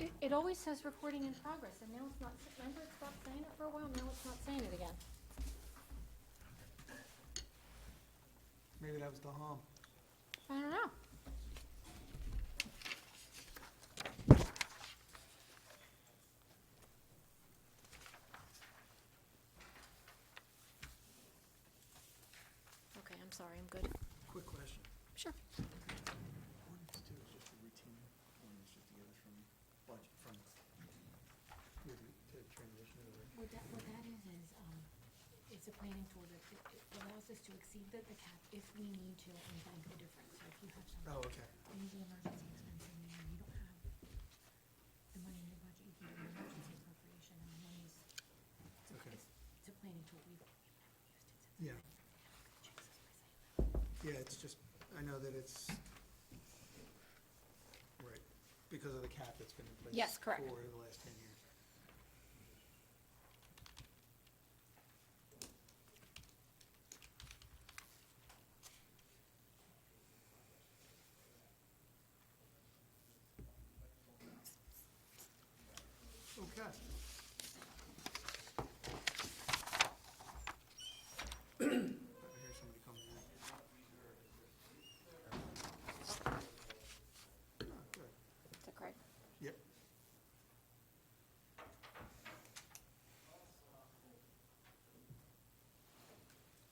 It always says recording in progress, and now it's not, remember it stopped saying it for a while, now it's not saying it again. Maybe that was the hum. I don't know. Okay, I'm sorry, I'm good. Quick question. Sure. Ordinance two is just a routine ordinance just to get us from budget, from to transition to the. What that is, it's a planning tool that it allows us to exceed the cap if we need to and then go different. So if you have some Oh, okay. crazy emergency expense in there and you don't have the money in your budget, you can do an emergency appropriation and the money's, Okay. it's a planning tool. We've never used it since. Yeah. Jesus, by saying that. Yeah, it's just, I know that it's, right, because of the cap that's been in place. Yes, correct. For the last 10 years. Okay. I hear somebody coming in. Oh, good. Is that correct? Yep.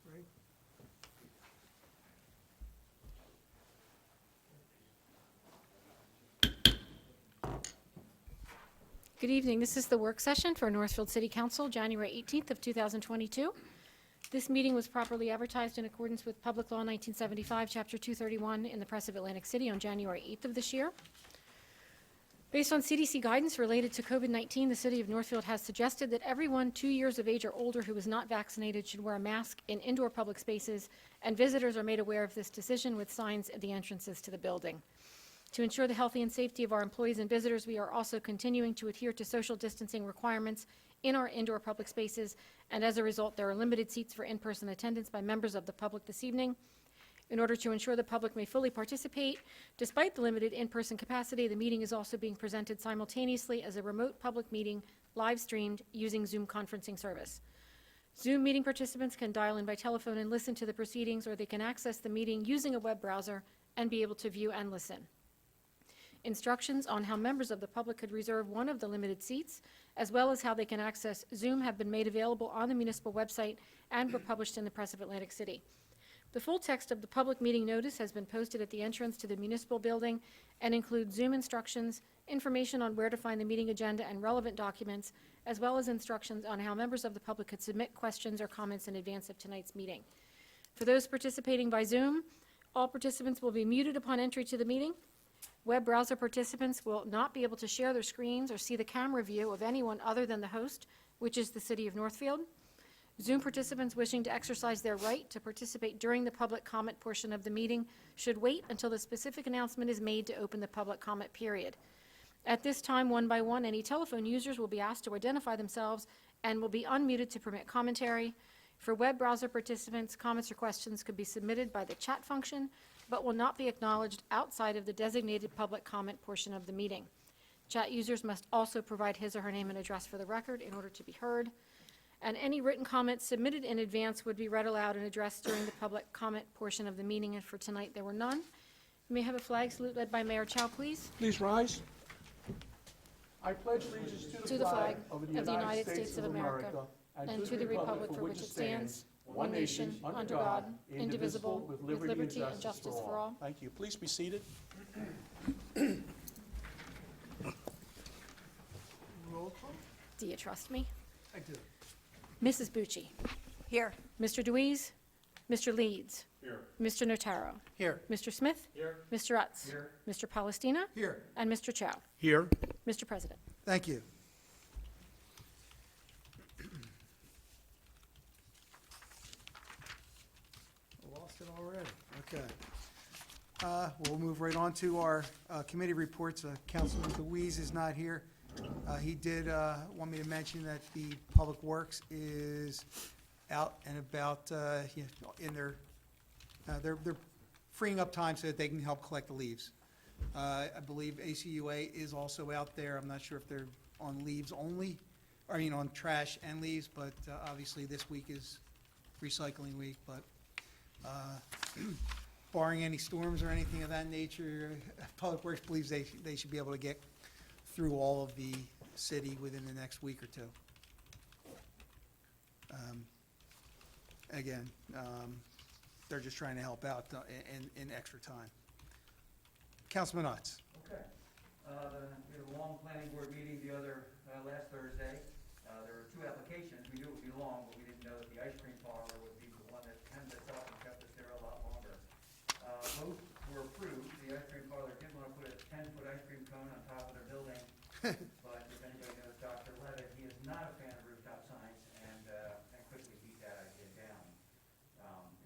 Right. Good evening. This is the work session for Northfield City Council, January 18th of 2022. This meeting was properly advertised in accordance with Public Law 1975, Chapter 231 in the Press of Atlantic City on January 8th of this year. Based on CDC guidance related to COVID-19, the City of Northfield has suggested that everyone 2 years of age or older who is not vaccinated should wear a mask in indoor public spaces, and visitors are made aware of this decision with signs at the entrances to the building. To ensure the health and safety of our employees and visitors, we are also continuing to adhere to social distancing requirements in our indoor public spaces, and as a result, there are limited seats for in-person attendance by members of the public this evening. In order to ensure the public may fully participate, despite the limited in-person capacity, the meeting is also being presented simultaneously as a remote public meeting, live-streamed using Zoom conferencing service. Zoom meeting participants can dial in by telephone and listen to the proceedings, or they can access the meeting using a web browser and be able to view and listen. Instructions on how members of the public could reserve one of the limited seats, as well as how they can access Zoom, have been made available on the municipal website and were published in the Press of Atlantic City. The full text of the public meeting notice has been posted at the entrance to the municipal building and includes Zoom instructions, information on where to find the meeting agenda and relevant documents, as well as instructions on how members of the public could submit questions or comments in advance of tonight's meeting. For those participating by Zoom, all participants will be muted upon entry to the meeting. Web browser participants will not be able to share their screens or see the camera view of anyone other than the host, which is the City of Northfield. Zoom participants wishing to exercise their right to participate during the public comment portion of the meeting should wait until the specific announcement is made to open the public comment period. At this time, one by one, any telephone users will be asked to identify themselves and will be unmuted to permit commentary. For web browser participants, comments or questions could be submitted by the chat function, but will not be acknowledged outside of the designated public comment portion of the meeting. Chat users must also provide his or her name and address for the record in order to be heard. And any written comments submitted in advance would be read aloud and addressed during the public comment portion of the meeting, and for tonight there were none. May I have a flag salute led by Mayor Chow, please? Please rise. I pledge allegiance To the flag of the United States of America and to the republic for which it stands, one nation, under God, indivisible, with liberty and justice for all. Thank you. Please be seated. Roll call? Do you trust me? I do. Mrs. Bucci. Here. Mr. Deweese. Mr. Leeds. Here. Mr. Notaro. Here. Mr. Smith. Here. Mr. Utz. Here. Mr. Palestina. Here. And Mr. Chow. Here. Mr. President. Thank you. Lost it already. Okay. We'll move right on to our committee reports. Councilman Deweese is not here. He did want me to mention that the Public Works is out and about in they're freeing up time so that they can help collect the leaves. I believe ACUA is also out there. I'm not sure if they're on leaves only, on trash and leaves, but obviously this week is recycling week, but barring any storms or anything of that nature, Public Works believes they should be able to get through all of the city within the next week or two. Again, they're just trying to help out in extra time. Councilman Utz. Okay. We had a long planning board meeting last Thursday. There were two applications. We knew it would be long, but we didn't know that the ice cream parlor would be the one that hemmed us up and kept us there a lot longer. Both were approved. The ice cream parlor did want to put a 10-foot ice cream cone on top of their building, but if anybody knows Dr. Levitt, he is not a fan of rooftop signs and quickly beat that idea down.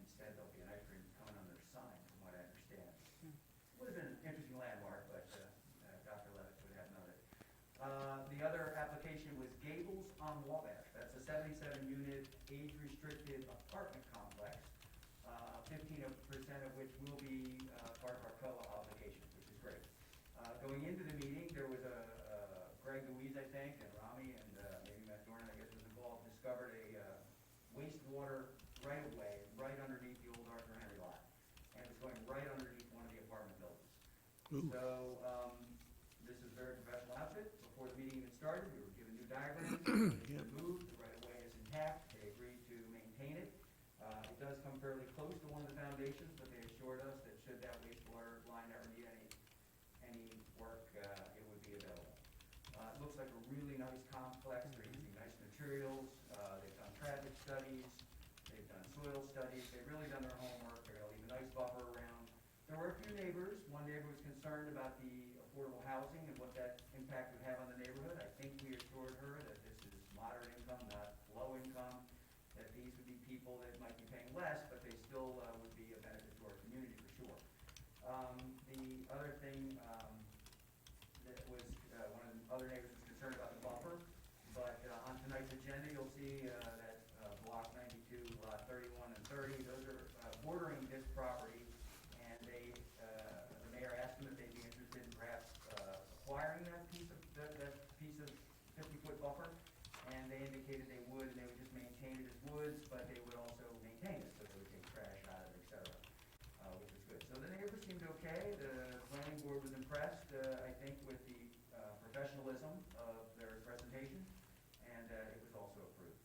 Instead, there'll be an ice cream cone on their sign, from what I understand. Would have been an interesting landmark, but Dr. Levitt would have none of it. The other application was Gables on Wabash. That's a 77-unit, age-restricted apartment complex, 15% of which will be part of our COA obligation, which is great. Going into the meeting, there was Greg Louise, I think, and Rami, and maybe Matt Dornan, I guess, was involved, discovered a wastewater right-of-way right underneath the old Arthur Henry lot. And it was going right underneath one of the apartment buildings. Ooh. So, this is a very professional outfit. Before the meeting even started, we were given new diagrams. Yep. It's moved, the right-of-way is intact. They agreed to maintain it. It does come fairly close to one of the foundations, but they assured us that should that wastewater line ever need any work, it would be available. It looks like a really nice complex. They're using nice materials. They've done traffic studies. They've done soil studies. They've really done their homework. They're gonna leave a nice buffer around. There were a few neighbors. One neighbor was concerned about the affordable housing and what that impact would have on the neighborhood. I think we assured her that this is moderate income, not low income, that these would be people that might be paying less, but they still would be a benefit to our community for sure. The other thing that was, one of the other neighbors was concerned about the buffer, but on tonight's agenda, you'll see that block 92, lot 31 and 30, those are bordering this property, and the mayor asked them if they'd be interested in perhaps acquiring that piece of 50-foot buffer, and they indicated they would, and they would just maintain it as woods, but they would also maintain it, so they would take trash out of it, et cetera, which was good. So the neighbors seemed okay. The planning board was impressed, I think, with the professionalism of their presentation, and it was also approved.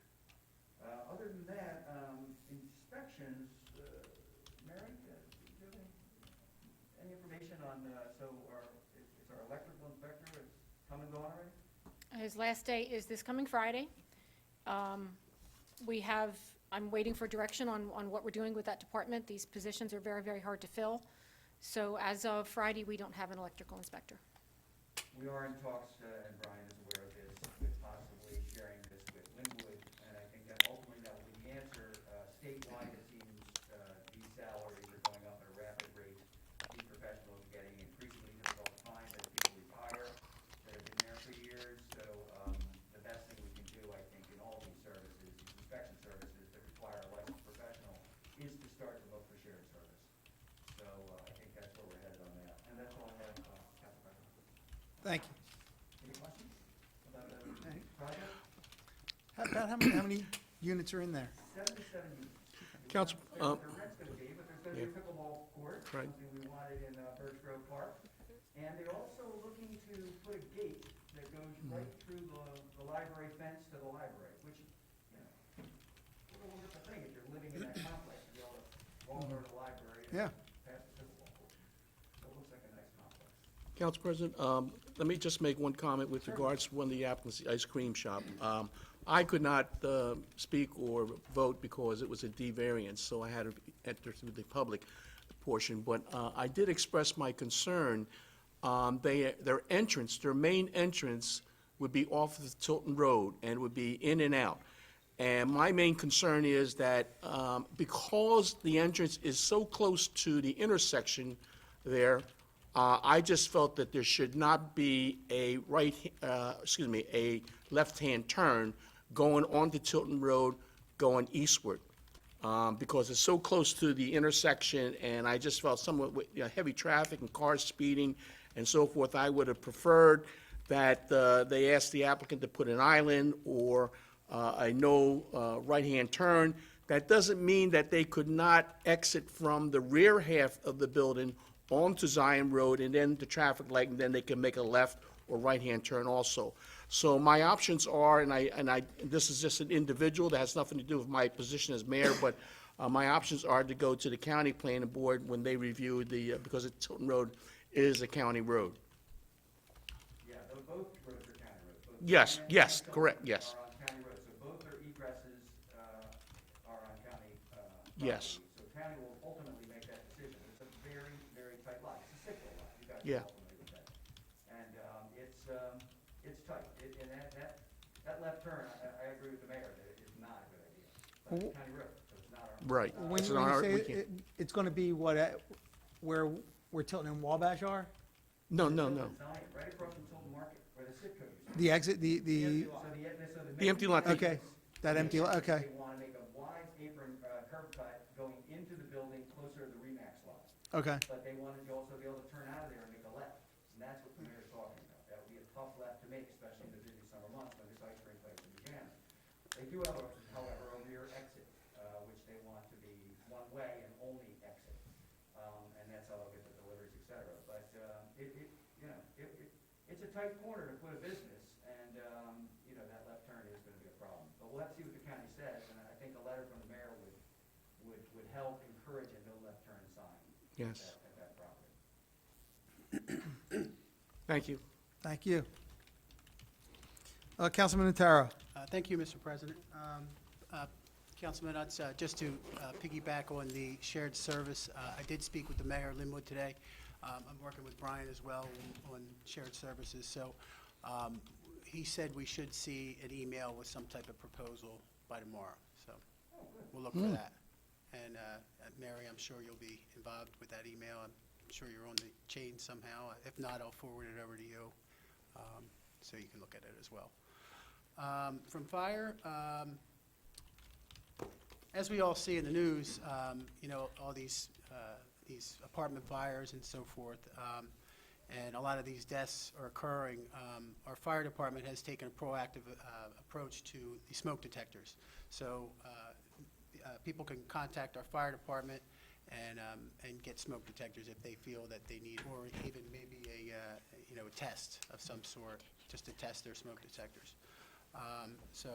Other than that, inspections, Mary, do you have any information on, is our electrical inspector come and gone already? His last day is this coming Friday. I'm waiting for direction on what we're doing with that department. These positions are very, very hard to fill. So as of Friday, we don't have an electrical inspector. We are in talks, and Brian is aware of this, with possibly sharing this with Linwood, and I think that ultimately that will be the answer. Statewide, it seems these salaries are going up at a rapid rate. These professionals are getting increasingly difficult to find as people retire that have been there for years. So the best thing we can do, I think, in all these services, these inspection services that require a licensed professional, is to start to look for shared service. So I think that's where we're headed on that. And that's all I have, Council President. Thank you. Any questions about the project? About how many units are in there? 77 units. Council, It's not clear what their rent's gonna be, but there's gonna be a yeah. pickleball court, Right. something we wanted in Birch Grove Park. And they're also looking to put a gate that goes right through the library fence to the library, which, you know, what a wonderful thing if you're living in that complex, to be able to walk over to the library and Yeah. pass the pickleball court. So it looks like a nice complex. Council President, let me just make one comment with regards to one of the applicants, the ice cream shop. I could not speak or vote because it was a D variance, so I had to enter through the public portion. But I did express my concern. Their entrance, their main entrance would be off of Tilton Road and would be in and out. And my main concern is that because the entrance is so close to the intersection there, I just felt that there should not be a a left-hand turn going onto Tilton Road, going eastward, because it's so close to the intersection, and I just felt somewhat with heavy traffic and cars speeding, and so forth. I would have preferred that they ask the applicant to put an island or a no right-hand turn. That doesn't mean that they could not exit from the rear half of the building onto Zion Road and then the traffic light, and then they can make a left or right-hand turn also. So my options are, this is just an individual, that has nothing to do with my position as mayor, but my options are to go to the county planning board when they review because Tilton Road is a county road. Yeah, both roads are county roads. Both Yes, Zion yes, and correct, Tilton yes. Are on county roads, so both their egresses are on county property. Yes. So county will ultimately make that decision. It's a very, very tight lot. It's a sickle lot. You guys Yeah. are ultimately with that. And it's tight. And that left turn, I agree with the mayor, that it is not a good idea. But it's county road, so it's not our. Right. When It's you not our- say we can't- it's going to be what, where Tilton and Wabash are? No. Zion, right across from Tilton Market, where the Sitco used to be. The exit, the, So The empty lot. okay, that empty, okay, They want to make a wide apron curb cut going into the building closer to the Remax lot. okay. But they wanted to also be able to turn out of there and make a left. And that's what the mayor's talking about. That would be a tough left to make, especially in the busy summer months when this ice cream place will be jamming. They do have, however, a rear exit, which they want to be one way and only exit. And that's how they'll get the deliveries, et cetera. But it's a tight corner to put a business, and, that left turn is gonna be a problem. But we'll have to see what the county says, and I think a letter from the mayor would help encourage a no left turn sign. Yes. At that property. Thank you. Thank you. Councilman Notaro. Thank you, Mr. President. Councilman Utz, just to piggyback on the shared service, I did speak with the mayor of Linwood today. I'm working with Brian as well on shared services. So he said we should see an email with some type of proposal by tomorrow. So we'll look for that. And Mary, I'm sure you'll be involved with that email. I'm sure you're on the chain somehow. If not, I'll forward it over to you so you can look at it as well. From fire, as we all see in the news, all these apartment fires and so forth, and a lot of these deaths are occurring. Our fire department has taken a proactive approach to the smoke detectors. So people can contact our fire department and get smoke detectors if they feel that they need, or even maybe a test of some sort, just to test their smoke detectors. So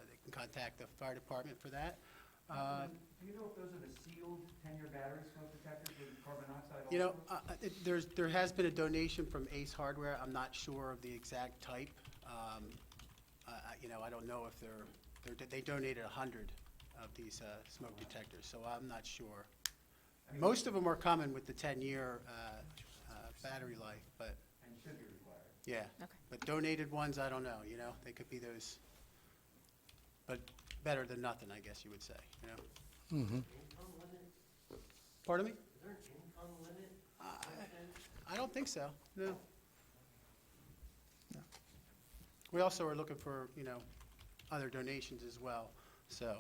they can contact the fire department for that. Do you know if those are the sealed 10-year battery smoke detectors with carbon monoxide also? There has been a donation from Ace Hardware. I'm not sure of the exact type. I don't know if they donated 100 of these smoke detectors, so I'm not sure. Most of them are coming with the 10-year battery life, but And should be required. yeah. Okay. But donated ones, I don't know, they could be those, but better than nothing, I guess you would say, Pardon me? Is there an income limit? I don't think so, no. We also are looking for, other donations as well, so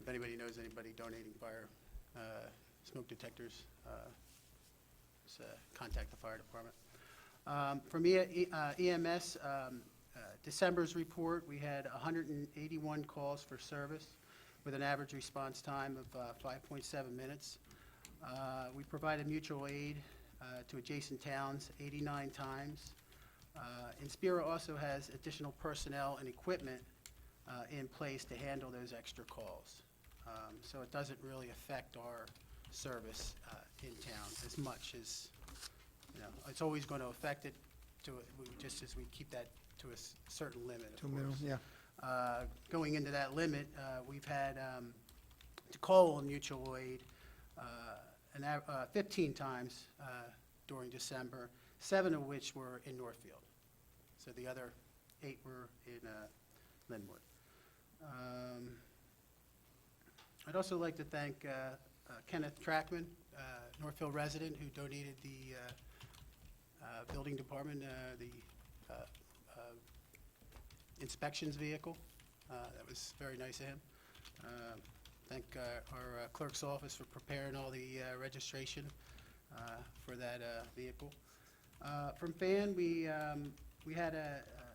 if anybody knows anybody donating fire smoke detectors, just contact the fire department. From EMS, December's report, we had 181 calls for service with an average response time of 5.7 minutes. We provided mutual aid to adjacent towns 89 times. Inspira also has additional personnel and equipment in place to handle those extra calls. So it doesn't really affect our service in town as much as, it's always going to affect it just as we keep that to a certain limit, of To a minimum, course. yeah. Going into that limit, we've had to call on mutual aid 15 times during December, 7 of which were in Northfield. So the other 8 were in Linwood. I'd also like to thank Kenneth Trackman, Northfield resident, who donated the building department the inspections vehicle. That was very nice of him. Thank our clerk's office for preparing all the registration for that vehicle. From Fan, we had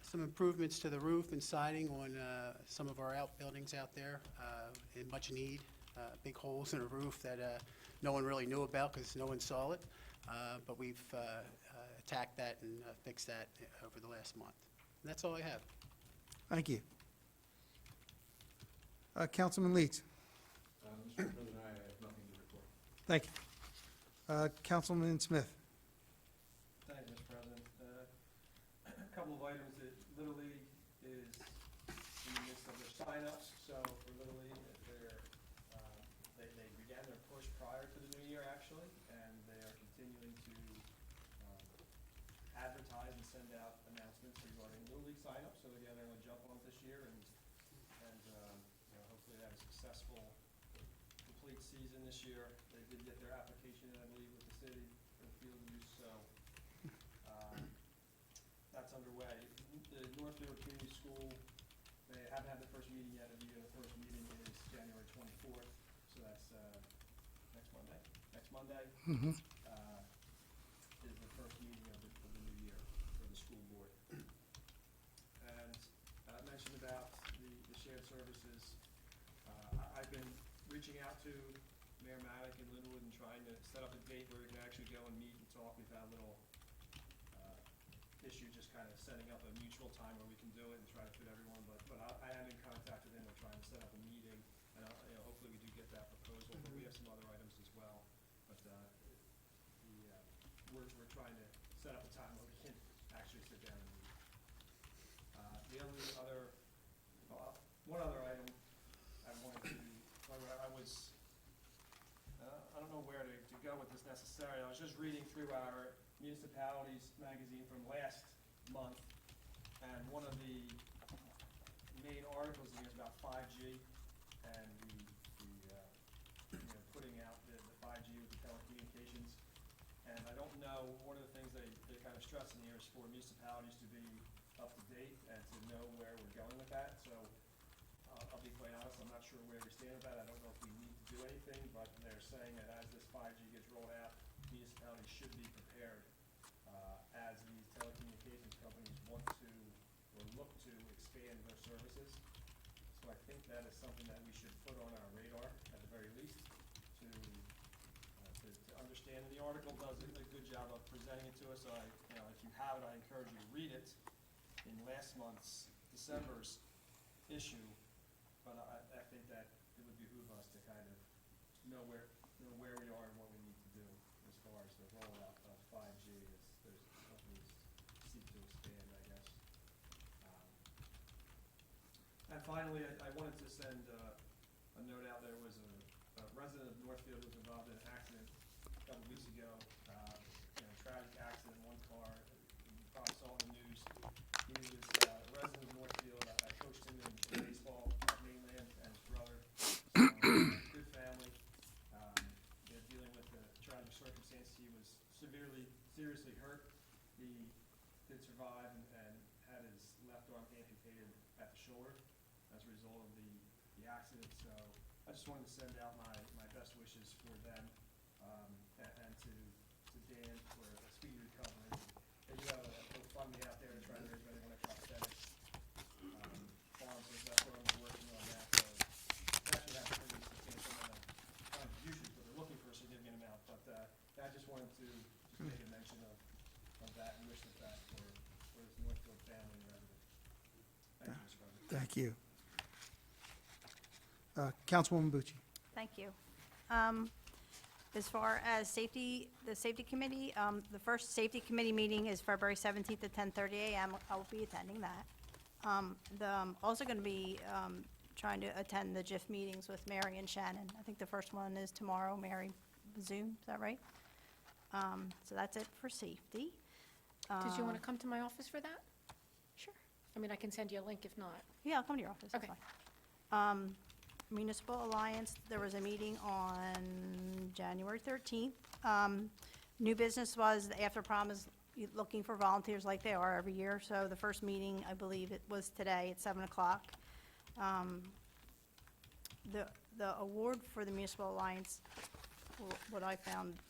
some improvements to the roof and siding on some of our outbuildings out there in much need. Big holes in the roof that no one really knew about because no one saw it. But we've attacked that and fixed that over the last month. And that's all I have. Thank you. Councilman Leeds. Mr. President, I have nothing to report. Thank you. Councilman Smith. Thank you, Mr. President. A couple of items that Little League is in the midst of their signups. So for Little League, they began their push prior to the new year, actually, and they are continuing to advertise and send out announcements regarding Little League signups. So again, they're going to jump on it this year, and hopefully they have a successful, complete season this year. They did get their application in, I believe, with the city for the field use, so that's underway. The Northfield Community School, they haven't had the first meeting yet of the year. The first meeting is January 24th, so that's next Monday. Next Monday is the first meeting of the new year for the school board. And I mentioned about the shared services. I've been reaching out to Mayor Maddock and Linwood and trying to set up a date where we can actually go and meet and talk. We've had a little issue just kind of setting up a mutual time where we can do it and try to fit everyone, but I am in contact with him. We're trying to set up a meeting, and hopefully we do get that proposal, but we have some other items as well. But we're trying to set up a time where we can actually sit down and meet. One other item I wanted to, I don't know where to go with this necessarily. I was just reading through our municipalities magazine from last month, and one of the main articles in here is about 5G and putting out the 5G with the telecommunications. And I don't know, one of the things they kind of stress in here is for municipalities to be up to date and to know where we're going with that. So I'll be quite honest, I'm not sure where we stand with that. I don't know if we need to do anything, but they're saying that as this 5G gets rolled out, municipalities should be prepared as these telecommunications companies want to or look to expand their services. So I think that is something that we should put on our radar at the very least to understand. And the article does a good job of presenting it to us. So if you have it, I encourage you to read it in last month's December's issue. But I think that it would behoove us to kind of know where we are and what we need to do as far as the rollout of 5G as there's companies seek to expand, I guess. And finally, I wanted to send a note out. There was a resident of Northfield who was involved in an accident a couple weeks ago. Tragic accident, one car. You probably saw it in the news. He was a resident of Northfield. I coached him in baseball at Mainland and his brother. Good family. They're dealing with the tragic circumstance. He was seriously hurt. He did survive and had his left arm amputated at the shoulder as a result of the accident. So I just wanted to send out my best wishes for them and to Dan for a speedy recovery. They do have a GoFundMe out there to try to raise money when it comes to farms, so that's where we're working on that. So they actually have a pretty substantial amount of contributions, but they're looking for a significant amount. But I just wanted to just make a mention of that and wish that for this Northfield family and resident. Thank you, Mr. President. Thank you. Councilwoman Bucci. Thank you. As far as the safety committee, the first safety committee meeting is February 17th at 10:30 a.m. I will be attending that. I'm also going to be trying to attend the JIF meetings with Mary and Shannon. I think the first one is tomorrow, Mary, Zoom, is that right? So that's it for safety. Did you want to come to my office for that? Sure. I mean, I can send you a link if not. Yeah, I'll come to your office, that's Okay. fine. Municipal Alliance, there was a meeting on January 13th. New business was, after prom is looking for volunteers like they are every year, so the first meeting, I believe it was today at 7 o'clock. The award for the Municipal Alliance, what I found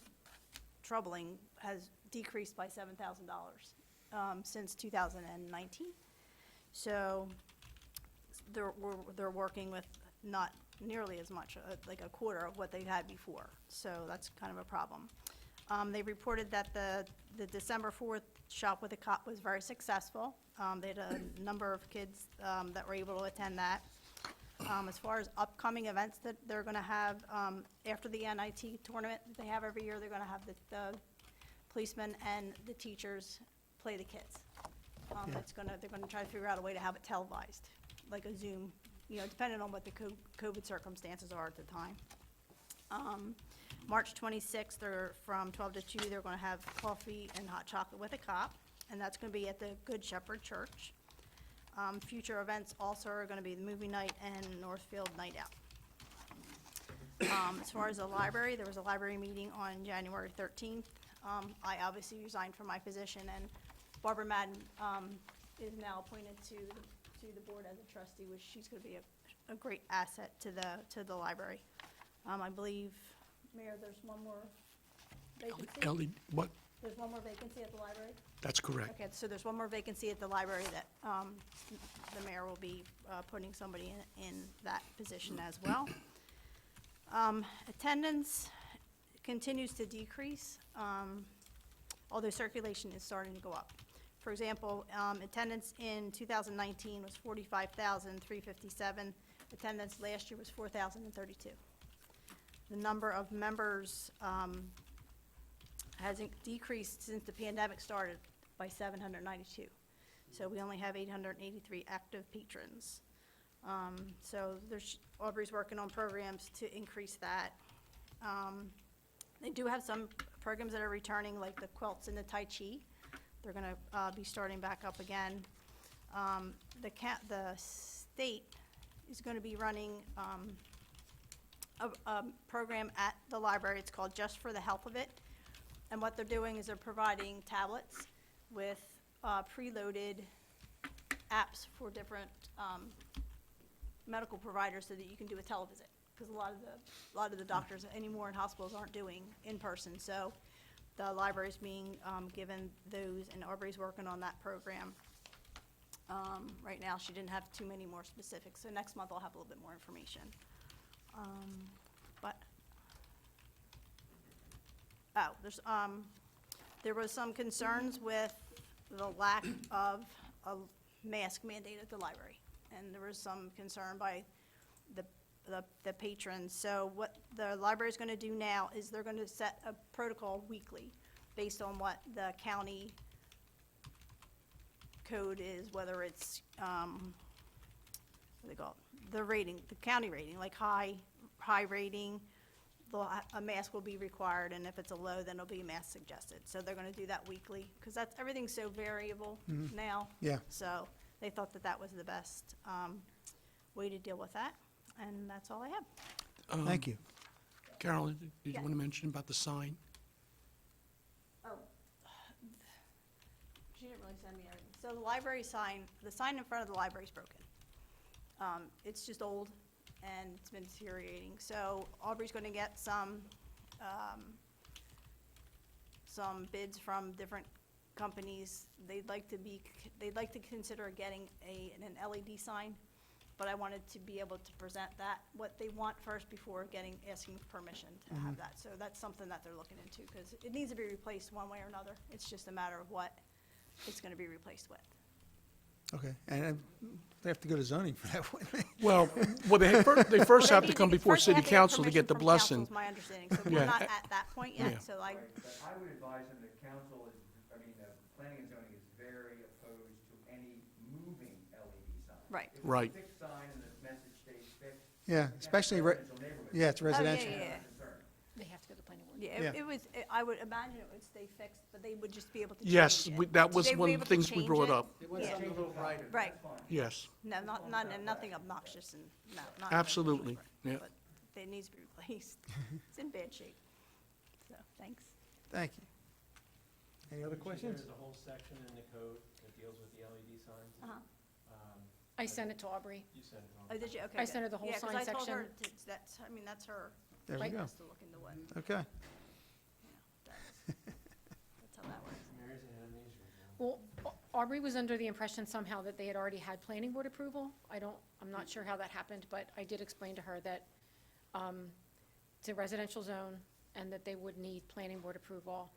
troubling, has decreased by $7,000 since 2019. So they're working with not nearly as much, like a quarter of what they had before. So that's kind of a problem. They reported that the December 4th Shop with a Cop was very successful. They had a number of kids that were able to attend that. As far as upcoming events that they're going to have, after the NIT tournament that they have every year, they're going to have the policemen and the teachers play the kids. Yeah. They're going to try to figure out a way to have it televised, like a Zoom, depending on what the COVID circumstances are at the time. March 26th, they're from 12 to 2, they're going to have coffee and hot chocolate with a cop, and that's going to be at the Good Shepherd Church. Future events also are going to be the movie night and Northfield Night Out. As far as the library, there was a library meeting on January 13th. I obviously resigned from my position, and Barbara Madden is now appointed to the board as a trustee, which she's going to be a great asset to the library. I believe, Mayor, there's one more vacancy? What? There's one more vacancy at the library? That's correct. Okay, so there's one more vacancy at the library that the mayor will be putting somebody in that position as well. Attendance continues to decrease, although circulation is starting to go up. For example, attendance in 2019 was 45,357. Attendance last year was 4,032. The number of members has decreased since the pandemic started by 792. So we only have 883 active patrons. So Aubrey's working on programs to increase that. They do have some programs that are returning, like the quilts and the Tai Chi. They're going to be starting back up again. The state is going to be running a program at the library. It's called Just for the Health of It. And what they're doing is they're providing tablets with preloaded apps for different medical providers so that you can do a televisit. Because a lot of the doctors anymore in hospitals aren't doing in person. So the library's being given those, and Aubrey's working on that program. Right now, she didn't have too many more specifics. So next month, I'll have a little bit more information. There was some concerns with the lack of a mask mandate at the library, and there was some concern by the patrons. So what the library's going to do now is they're going to set a protocol weekly based on what the county code is, whether it's what do they call it? The rating, the county rating, like high rating, a mask will be required, and if it's a low, then it'll be a mask suggested. So they're going to do that weekly, because everything's so variable now. Yeah. So they thought that was the best way to deal with that, and that's all I have. Thank you. Carolyn, did you Yeah. want to mention about the sign? Oh, she didn't really send me everything. So the library sign, the sign in front of the library is broken. It's just old, and it's been deteriorating. So Aubrey's going to get some bids from different companies. They'd like to consider getting an LED sign, but I wanted to be able to present what they want first before asking permission to have that. So that's something that they're looking into, because it needs to be replaced one way or another. It's just a matter of what it's going to be replaced with. Okay, and they have to go to zoning for that one. Well, they first have to come before First they city have to get council to permission get the from council, blessing. is my understanding. So Yeah. we're not at that point Yeah. yet, so Right, but I would advise them that council is, planning and zoning is very opposed to any moving LED sign. Right. If it's Right. a fixed sign and the message stays fixed. Yeah, that's especially, residential neighborhoods. yeah, it's residential. yeah. That's a concern. They have to go to the planning board. Yeah, Yeah. I would imagine it would stay fixed, but they would just be able to change Yes, it. that was They would one be of the able to things we change brought it. up. They want Yeah. something a little brighter. Right. That's fine. Yes, No, nothing obnoxious and, no, not. absolutely, yeah. But it needs to be replaced. It's in bad shape. So, thanks. Thank you. Any other questions? There's a whole section in the code that deals with the LED signs. Uh-huh. I sent it to Aubrey. You sent it on. Oh, did you? Okay. I good. sent her the whole Yeah, 'cause sign I told her section. that's her, There we Right. go. has to look into what, Okay. that's how that works. Well, Aubrey was under the impression somehow that they had already had planning board approval. I'm not sure how that happened, but I did explain to her that it's a residential zone and that they would need planning board approval.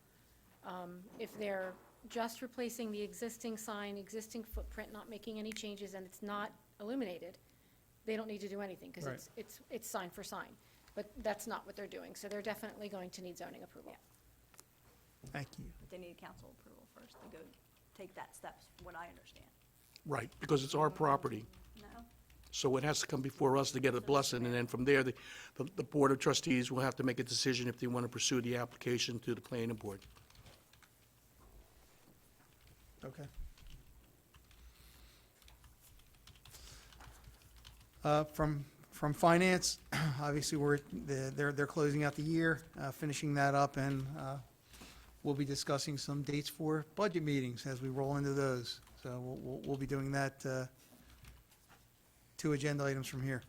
If they're just replacing the existing sign, existing footprint, not making any changes, and it's not illuminated, they don't need to do anything, because Right. it's sign for sign. But that's not what they're doing, so they're definitely going to need zoning approval. Thank you. But they need council approval first to go take that step, what I understand. Right, because it's our property. No? So it has to come before us to get a blessing, and then from there, the Board of Trustees will have to make a decision if they want to pursue the application to the planning board. Okay. From finance, obviously, they're closing out the year, finishing that up, and we'll be discussing some dates for budget meetings as we roll into those. So we'll be doing that, 2 agenda items from here.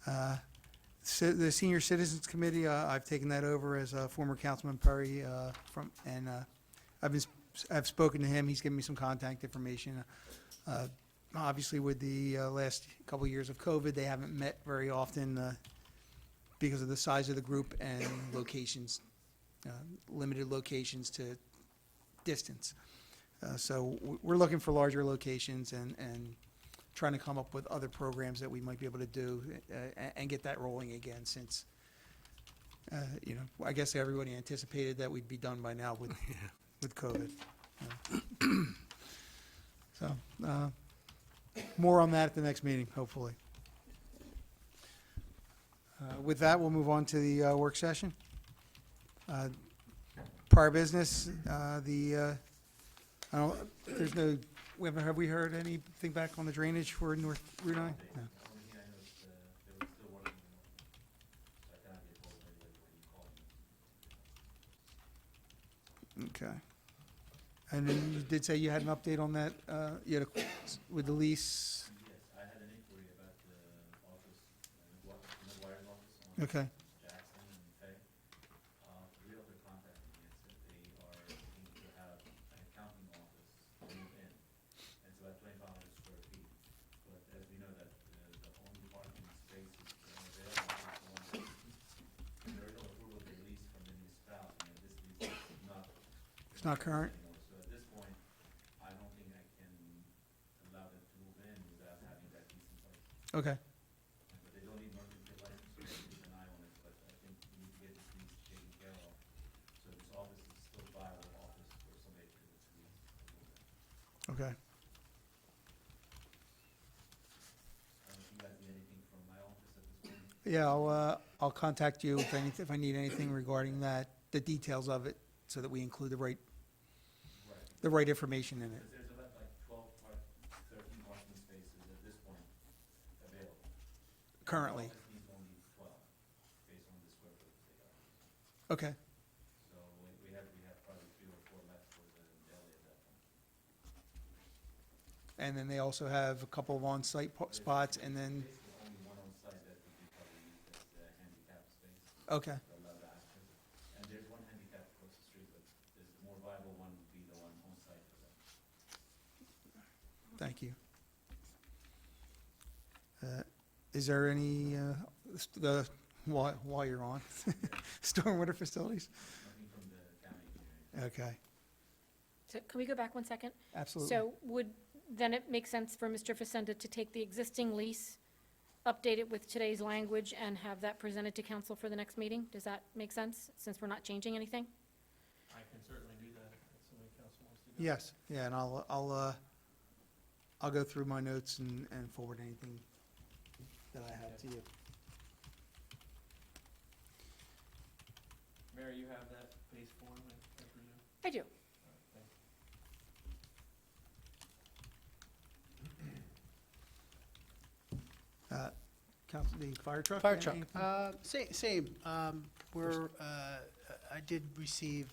The Senior Citizens Committee, I've taken that over as former Councilman Perry I've spoken to him. He's given me some contact information. Obviously, with the last couple of years of COVID, they haven't met very often because of the size of the group and locations, limited locations to distance. So we're looking for larger locations and trying to come up with other programs that we might be able to do and get that rolling again, since, I guess everybody anticipated that we'd be done by now with COVID. So, more on that at the next meeting, hopefully. With that, we'll move on to the work session. Prior business, have we heard anything back on the drainage for North Route 9? No. Only thing I know is they were still working on it. So I cannot get hold of anybody when you call me. Okay. And then you did say you had an update on that, with the lease? Yes, I had an inquiry about the office, McGuire's office on Okay, Jackson and Fay. The realtor contacted me and said they are looking to have an accounting office move in. And so at 2,500 square feet. But as we know that the only parking spaces that are available is the one that the original approval they leased from the municipality, and this lease is not. it's not current? Anymore. So at this point, I don't think I can allow them to move in without having that lease in place. Okay, But they don't need Northfield license, so they keep an eye on it, but I think we need to get this lease taken care of. So this office is still a viable office for somebody to lease. okay. I don't know if you guys need anything from my office at this point. Yeah, I'll contact you if I need anything regarding that, the details of it, so that we include the right information in it. Because there's about like 13 parking spaces at this point available. Currently. The office needs only 12, based on the square footage they got. Okay, So we have probably 3 or 4 left for the deli at that point. and then they also have a couple of on-site spots, and then, Basically, only one on site that we can probably use as a handicap space okay, to allow the access. And there's one handicap across the street, but the more viable one would be the one on site for them. thank you. Is there any, while you're on, stormwater facilities? Nothing from the county engineering. Okay, So can we go back one second? absolutely. So then it makes sense for Mr. Facenda to take the existing lease, update it with today's language, and have that presented to council for the next meeting? Does that make sense, since we're not changing anything? I can certainly do that if somebody council wants to do. Yes, yeah, and I'll go through my notes and forward anything that I have to you. Mary, you have that base form, I presume? I do. All right, thanks. Council, the fire truck? Fire truck, anything? same, I did receive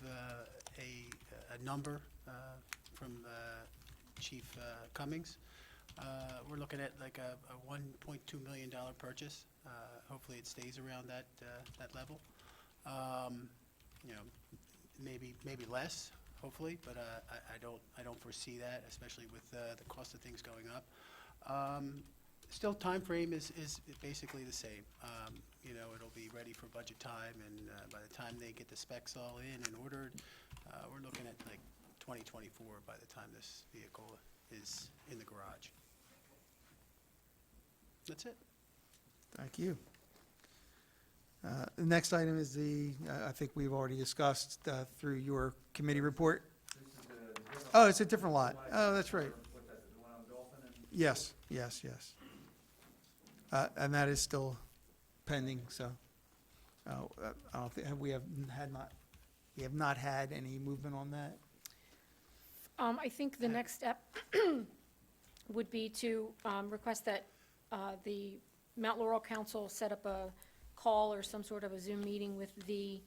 a number from Chief Cummings. We're looking at like a $1.2 million purchase. Hopefully it stays around that level. You know, maybe less, hopefully, but I don't foresee that, especially with the cost of things going up. Still, time frame is basically the same. You know, it'll be ready for budget time, and by the time they get the specs all in and ordered, we're looking at like 2024 by the time this vehicle is in the garage. That's it. Thank you. The next item is I think we've already discussed through your committee report. This is the different. Oh, it's a different lot. Oh, that's right. What's that, the one on Dolphin and? Yes, yes, yes. And that is still pending, so, I don't think, we have not had any movement on that? I think the next step would be to request that the Mount Laurel Council set up a call or some sort of a Zoom meeting with the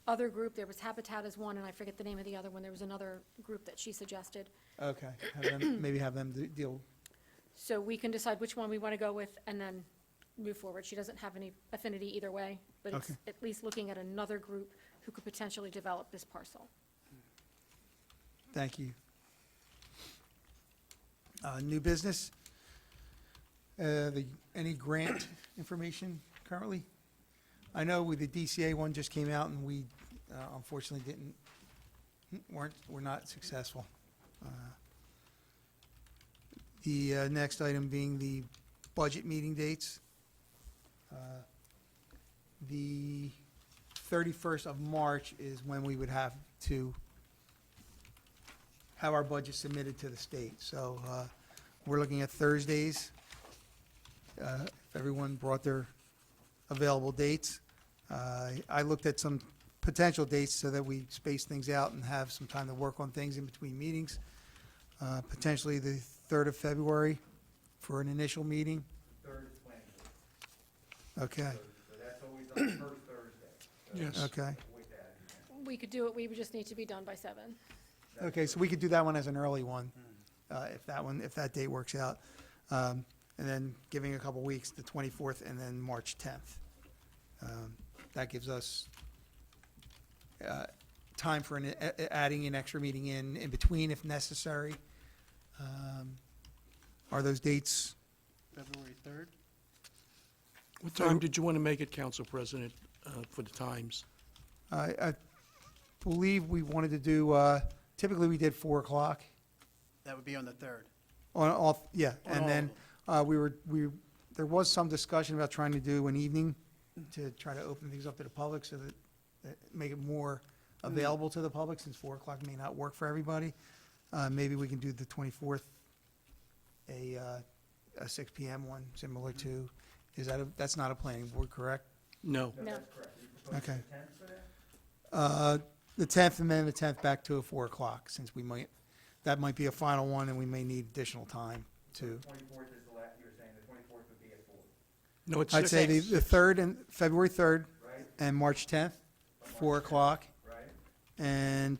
other group. There was Habitat as one, and I forget the name of the other one. There was another group that she suggested. Okay, maybe have them deal, So we can decide which one we want to go with and then move forward. She doesn't have any affinity either way, but it's Okay. at least looking at another group who could potentially develop this parcel. thank you. New business? Any grant information currently? I know with the DCA one just came out and we unfortunately we're not successful. The next item being the budget meeting dates. The 31st of March is when we would have to have our budget submitted to the state. So we're looking at Thursdays. If everyone brought their available dates. I looked at some potential dates so that we space things out and have some time to work on things in between meetings. Potentially the 3rd of February for an initial meeting. Third is planning board. Okay, So that's always on the first Thursday. So Yes. okay. avoid that again. We could do it, we would just need to be done by 7. Okay, so we could do that one as an early one, if that date works out. And then giving a couple weeks, the 24th and then March 10th. That gives us time for adding an extra meeting in between if necessary. Are those dates? February 3rd? What time did you want to make it, Council President, for the times? I believe we wanted to do, typically we did 4 o'clock. That would be on the 3rd. On all, yeah, On and all then there was some discussion about trying to do an evening to try to open things up to the public so that make it more available to the public, since 4 o'clock may not work for everybody. Maybe we can do the 24th, a 6 PM one, similar to, that's not a planning board, correct? No. No. That's correct. You proposing Okay. the 10th for that? The 10th and then the 10th back to a 4 o'clock, since that might be a final one and we may need additional time to. 24th is the last, you were saying the 24th would be at 4, No, it's I'd say the 3rd and, February 3rd right? and March 10th, 4 o'clock, Right? and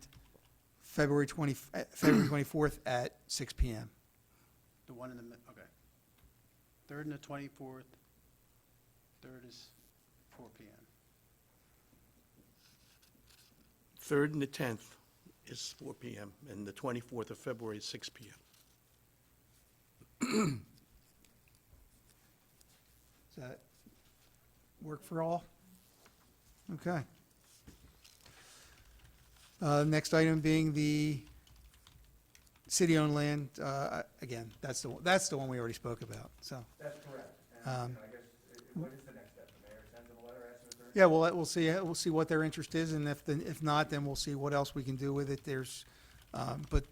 February 24th at 6 PM. The one in the, okay. 3rd and the 24th. 3rd is 4 PM. 3rd and the 10th is 4 PM, and the 24th of February is 6 PM. Does that work for all? Okay. Next item being the city-owned land. Again, that's the one we already spoke about, so. That's correct. And, Um, you know, I guess, what is the next step? The mayor sends them a letter asking if they're. Yeah, we'll see what their interest is, and if not, then we'll see what else we can do with it. But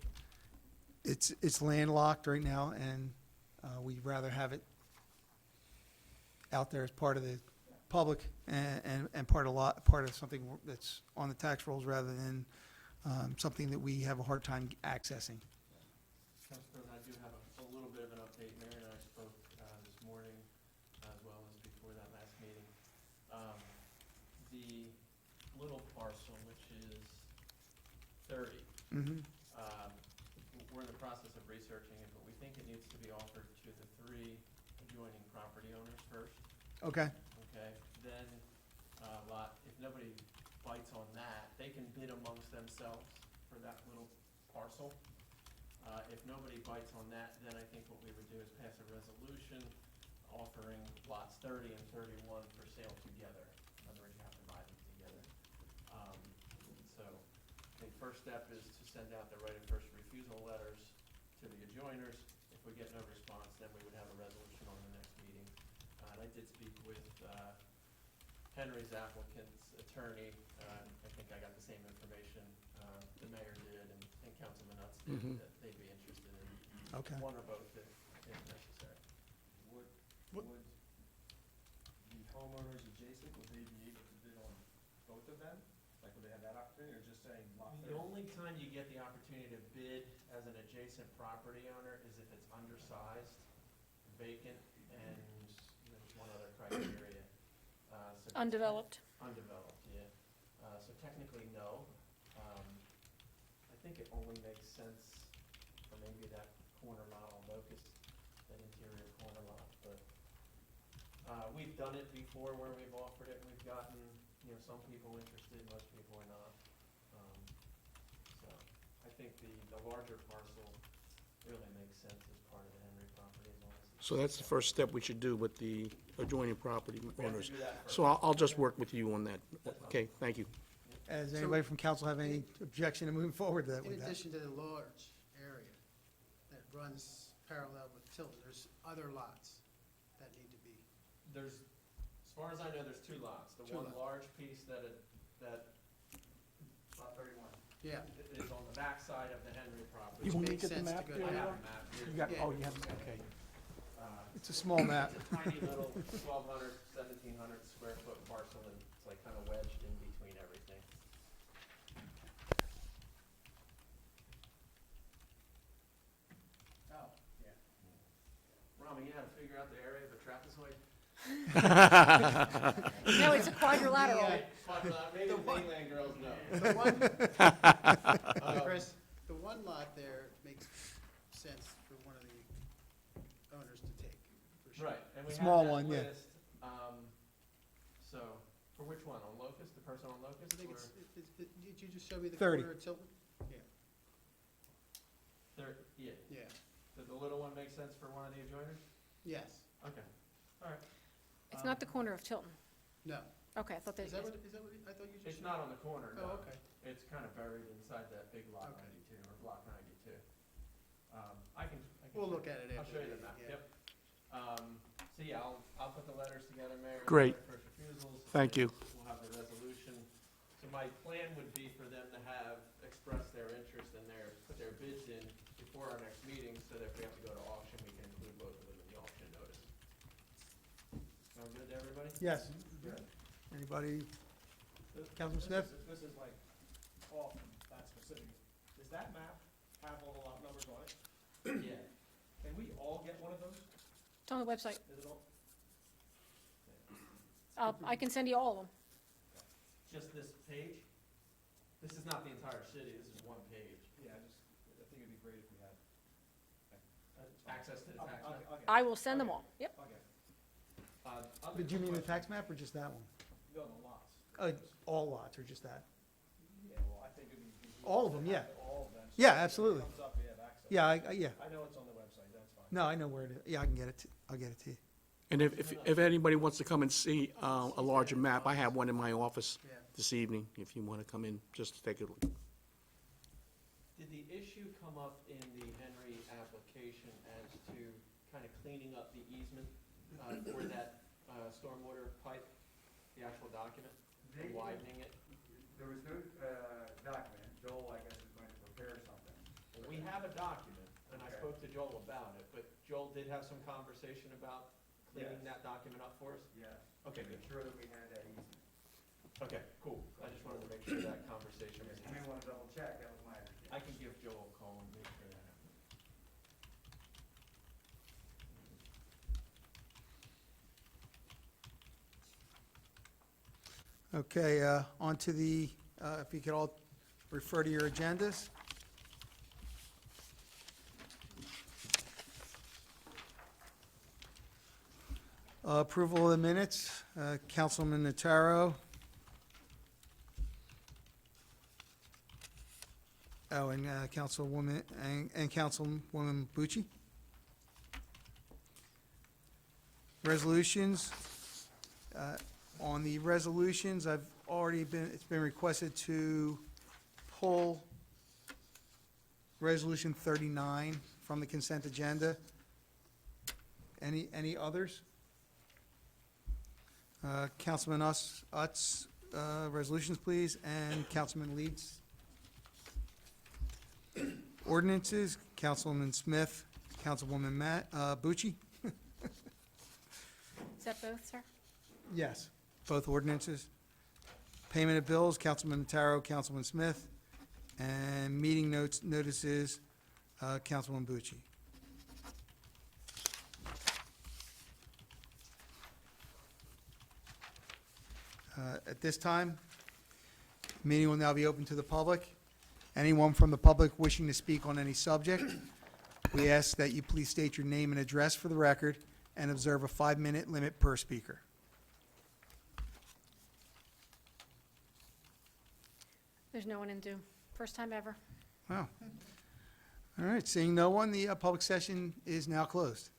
it's landlocked right now, and we'd rather have it out there as part of the public and part of something that's on the tax rolls rather than something that we have a hard time accessing. Council President, I do have a little bit of an update. Mary and I spoke this morning, as well as before that last meeting. The little parcel, which is 30, Mhm. we're in the process of researching it, but we think it needs to be offered to the 3 adjoining property owners first, Okay, okay? Then, if nobody bites on that, they can bid amongst themselves for that little parcel. If nobody bites on that, then I think what we would do is pass a resolution offering lots 30 and 31 for sale together. In other words, you have to buy them together. So the first step is to send out the right of first refusal letters to the adjoiners. If we get no response, then we would have a resolution on the next meeting. And I did speak with Henry's applicant's attorney. I think I got the same information the mayor did and Councilman Utz did, that they'd be interested in Okay. one or both if necessary. Would the homeowners adjacent, would they be able to bid on both of them? Like, would they have that opportunity, or just saying lot The 30? only time you get the opportunity to bid as an adjacent property owner is if it's undersized, vacant, and there's one other criteria. So Undeveloped. Undeveloped, yeah. So technically, no. I think it only makes sense for maybe that corner lot on Locust, that interior corner lot, but we've done it before where we've offered it, and we've gotten, some people interested, most people are not. So I think the larger parcel really makes sense as part of the Henry property as long as it's. So that's the first step we should do with the adjoining property We have to owners. do that first. So I'll just work with you on that. Okay, thank you. Does anybody from council have any objection to moving forward In with that? addition to the large area that runs parallel with Tilton, there's other lots that need to be. There's, as far as I know, there's two lots. The Two one lots. large piece that Lot 31. Yeah, is on the back side of the Henry property. You want me to makes get the sense to map go there? I down. have a map here. You got, Yeah. oh, you have, okay. It's a small map. It's a tiny little 1,200, 1,700 square foot parcel, and it's like kind of wedged in between everything. oh, yeah. Rami, you had to figure out the area of a trapezoid? No, it's a quadrilateral. Maybe the mainland girls know. The one, Chris, the one lot there makes sense for one of the owners to take, for sure. Right, and we have Small that one, yeah. list. So, for which one, on Locust, the person on Locust? I think or- did you just show me the 30. corner of Tilton? Yeah, Yeah, yeah, did the little one make sense for one of the adjoiners? yes, Okay, all right. It's not the corner of Tilton. no. Okay, I thought Is that, that what, I thought you just. It's not on the corner, no. Oh, okay. It's kind of buried inside that big lot Okay. 92, or block 92. I can. We'll look at it I'll after. show you the the map, meeting, yep. So yeah, I'll put the letters together, Mayor. Great. First refusals. Thank you. We'll have the resolution. So my plan would be for them to have expressed their interest and put their bids in before our next meeting, so that if we have to go to auction, we can include both of them in the auction notice. Sound good to everybody? Yes. Anybody? Councilman Smith? This is like off that specific. Does that map have all the lot numbers on it? Yeah. Can we all get one of those? it's on the website. Is it all? I can send you all of them. Just this page? This is not the entire city, this is one page. Yeah, I think it'd be great if we had. Access to the tax map. Okay. I will send them all. Yep. Okay. Other Did you mean the quick tax map or just that one? No, the lots. All lots or just that? Yeah, well, I think it'd be. All of them, yeah. All of them. So Yeah, if it absolutely. Comes up, we have access. Yeah, yeah. I know it's on the website, that's fine. No, I know where it is. Yeah, I can get it. I'll get it to you. And if anybody wants to come and see a larger map, I have one in my office Yeah. this evening, if you want to come in, just to take a look. Did the issue come up in the Henry application as to kind of cleaning up the easement for that stormwater pipe, the actual document, and widening it? There was no document. Joel, I guess, is going to prepare something. Well, we have a document, and I Okay. spoke to Joel about it, but Joel did have some conversation about cleaning Yes. that document up for us? Yes. Okay, To good. make sure that we had that easement. Okay, cool. I just wanted to make sure that conversation was You may had. want to double check, that was my understanding. I can give Joel a call and make sure that happens. Okay, on to the, if you could all refer to your agendas. Approval of the minutes, Councilman Notaro. Oh, and Councilwoman, and Councilwoman Bucci. Resolutions. On the resolutions, it's been requested to pull Resolution 39 from the consent agenda. Any others? Councilman Utz, resolutions, please, and Councilman Leeds. Ordinances, Councilwoman Smith, Councilwoman Bucci. Is that both, sir? Yes, both ordinances. Payment of bills, Councilman Notaro, Councilman Smith, and meeting notices, Councilwoman Bucci. At this time, meeting will now be open to the public. Anyone from the public wishing to speak on any subject, we ask that you please state your name and address for the record and observe a 5-minute limit per speaker. There's no one in Zoom. First time ever. Wow. All right, seeing no one, the public session is now closed.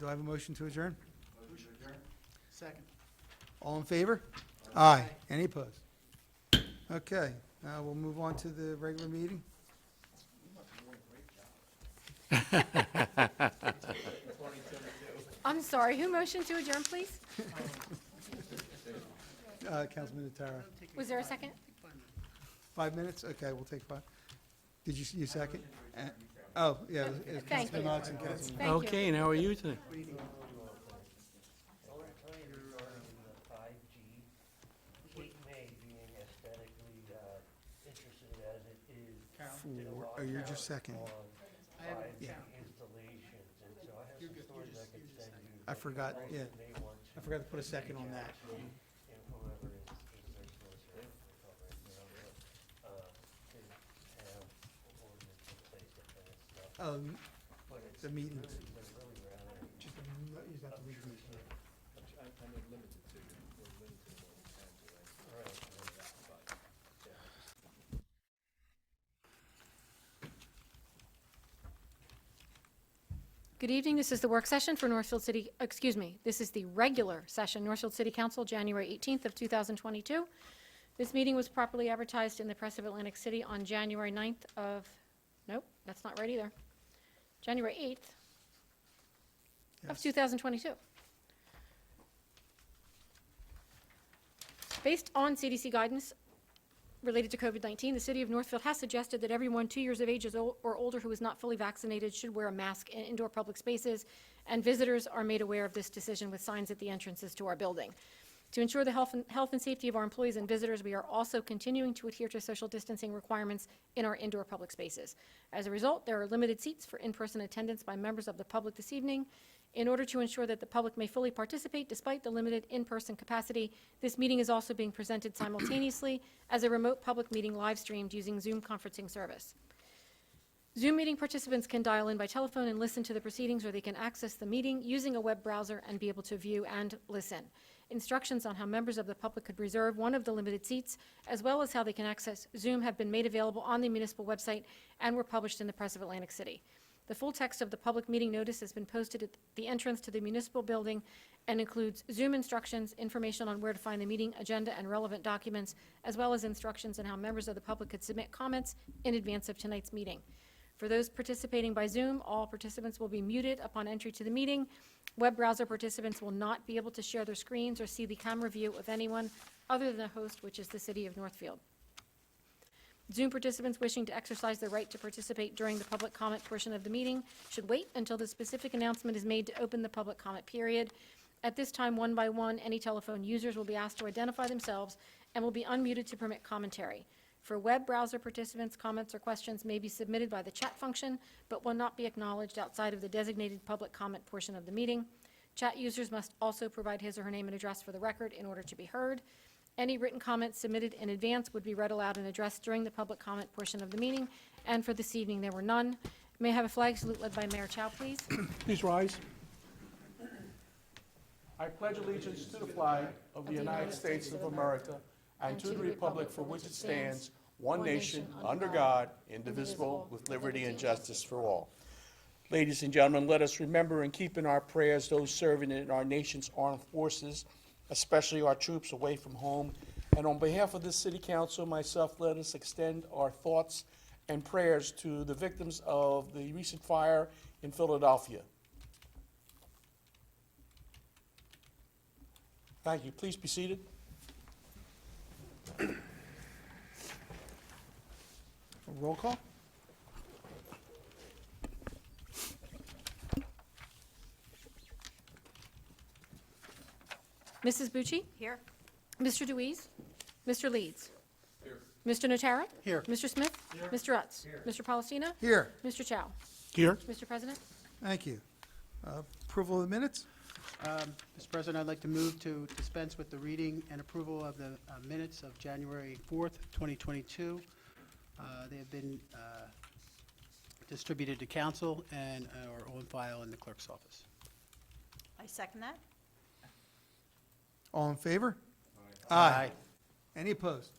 Do I have a motion to adjourn? Second. All in favor? Aye. Any opposed? Okay, we'll move on to the regular meeting. I'm sorry, who motioned to adjourn, please? Councilman Notaro. Was there a second? 5 minutes? Okay, we'll take 5. Did you second? Oh, yeah. Thank you. Councilman Utz and Councilman. Thank you. Okay, and how are you today? Oh, you're just second. Yeah. I forgot, yeah. I forgot to put a second on that. The meetings. Just use that to read the meeting. Good evening. This is the work session for Northfield City, this is the regular session, Northfield City Council, January 18th of 2022. This meeting was properly advertised in the Press of Atlantic City on January 9th of, nope, that's not right either, January 8th of Yes. 2022. Based on CDC guidance related to COVID-19, the city of Northfield has suggested that everyone 2 years of age or older who is not fully vaccinated should wear a mask in indoor public spaces, and visitors are made aware of this decision with signs at the entrances to our building. To ensure the health and safety of our employees and visitors, we are also continuing to adhere to social distancing requirements in our indoor public spaces. As a result, there are limited seats for in-person attendance by members of the public this evening. In order to ensure that the public may fully participate despite the limited in-person capacity, this meeting is also being presented simultaneously as a remote public meeting live streamed using Zoom conferencing service. Zoom meeting participants can dial in by telephone and listen to the proceedings, or they can access the meeting using a web browser and be able to view and listen. Instructions on how members of the public could reserve one of the limited seats, as well as how they can access Zoom, have been made available on the municipal website and were published in the Press of Atlantic City. The full text of the public meeting notice has been posted at the entrance to the municipal building and includes Zoom instructions, information on where to find the meeting agenda and relevant documents, as well as instructions on how members of the public could submit comments in advance of tonight's meeting. For those participating by Zoom, all participants will be muted upon entry to the meeting. Web browser participants will not be able to share their screens or see the camera view of anyone other than the host, which is the city of Northfield. Zoom participants wishing to exercise their right to participate during the public comment portion of the meeting should wait until the specific announcement is made to open the public comment period. At this time, one by one, any telephone users will be asked to identify themselves and will be unmuted to permit commentary. For web browser participants, comments or questions may be submitted by the chat function, but will not be acknowledged outside of the designated public comment portion of the meeting. Chat users must also provide his or her name and address for the record in order to be heard. Any written comments submitted in advance would be read aloud and addressed during the public comment portion of the meeting, and for this evening, there were none. May I have a flag salute led by Mayor Chow, please? Please rise. I pledge allegiance to the flag of the United States of America and to the republic for which it stands, one nation, under God, indivisible, with liberty and justice for all. Ladies and gentlemen, let us remember and keep in our prayers those serving in our nation's armed forces, especially our troops away from home. And on behalf of this city council and myself, let us extend our thoughts and prayers to the victims of the recent fire in Philadelphia. Thank you. Please be seated. Roll call? Mrs. Bucci? Here? Mr. Deweese? Mr. Leeds? Here. Mr. Notara? Here. Mr. Smith? Here. Mr. Utz? Here. Mr. Palestina? Here. Mr. Chow? Here. Mr. President? Thank you. Approval of the minutes? Mr. President, I'd like to move to dispense with the reading and approval of the minutes of January 4th, 2022. They have been distributed to council and are on file in the clerk's office. I second that. All in favor? Aye. Any opposed?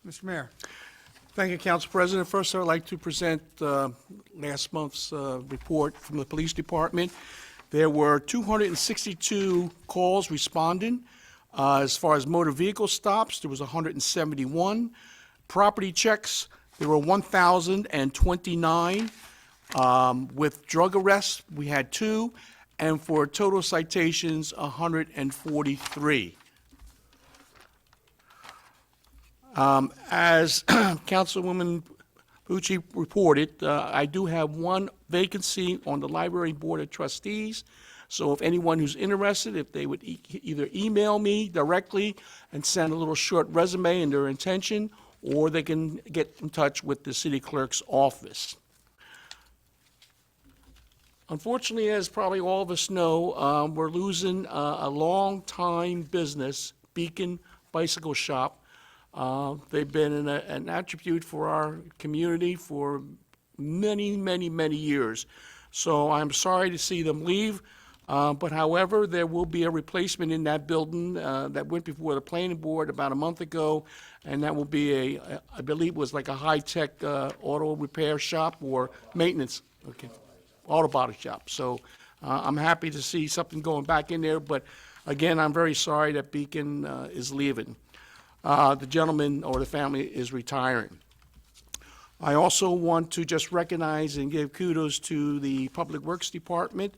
Mr. Mayor? Thank you, Council President. First, I would like to present last month's report from the Police Department. There were 262 calls responding. As far as motor vehicle stops, there was 171. Property checks, there were 1,029. With drug arrests, we had 2. And for total citations, 143. As Councilwoman Bucci reported, I do have one vacancy on the Library Board of Trustees. So if anyone who's interested, if they would either email me directly and send a little short resume and their intention, or they can get in touch with the city clerk's office. Unfortunately, as probably all of us know, we're losing a long-time business, Beacon Bicycle Shop. They've been an attribute for our community for many, many, many years. So I'm sorry to see them leave, but however, there will be a replacement in that building that went before the planning board about a month ago, and that will be I believe it was like a high-tech auto repair shop or maintenance. Okay. Auto body shop. So I'm happy to see something going back in there, but again, I'm very sorry that Beacon is leaving. The gentleman or the family is retiring. I also want to just recognize and give kudos to the Public Works Department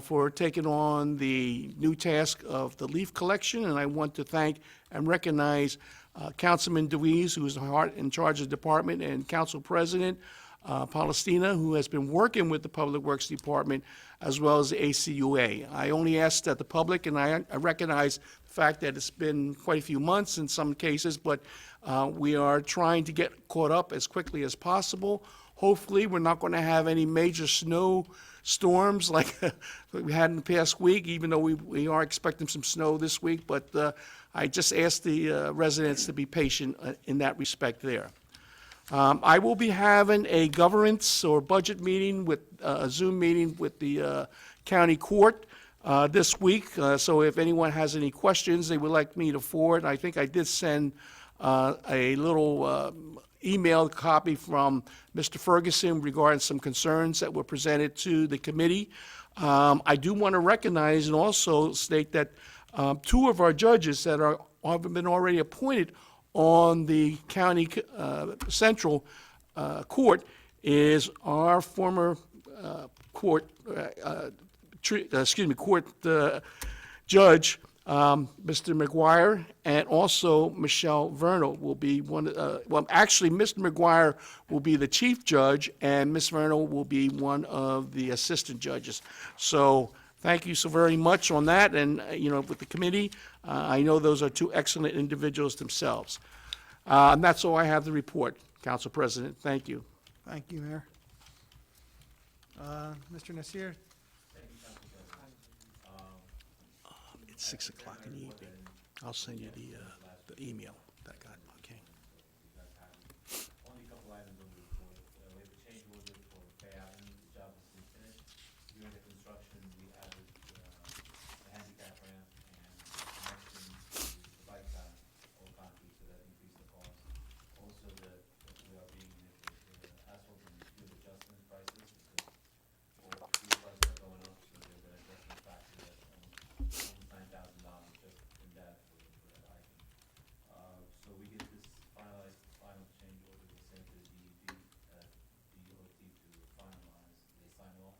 for taking on the new task of the leaf collection, and I want to thank and recognize Councilman Deweese, who is in charge of the department, and Council President Palestina, who has been working with the Public Works Department as well as the ACUA. I only ask that the public, and I recognize the fact that it's been quite a few months in some cases, but we are trying to get caught up as quickly as possible. Hopefully, we're not going to have any major snow storms like we had in the past week, even though we are expecting some snow this week, but I just ask the residents to be patient in that respect there. I will be having a governance or budget meeting with a Zoom meeting with the county court this week. So if anyone has any questions they would like me to forward, I think I did send a little email copy from Mr. Ferguson regarding some concerns that were presented to the committee. I do want to recognize and also state that 2 of our judges that have been already appointed on the county central court is our former court judge, Mr. McGuire, and also Michelle Vernal will be well, actually, Mr. McGuire will be the chief judge, and Ms. Vernal will be one of the assistant judges. So thank you so very much on that, and, with the committee, I know those are 2 excellent individuals themselves. And that's all I have to report, Council President. Thank you. Thank you, Mayor. Mr. Nasir? Thank you, Council President. It's 6 o'clock in the evening. I'll send you the email that I got, okay? Only a couple items on the report. We have a change order for Bay Avenue. The job has been finished. During the construction, we added the handicap ramp and connection to the bike path also that we are being hit with asphalt and fuel adjustment prices, because all fuel prices are going up, so there's an adjustment factor that's almost $9,000 just in that for that item. So we get this finalized, final change order, we'll send to the DEP, DOT to finalize, they sign off,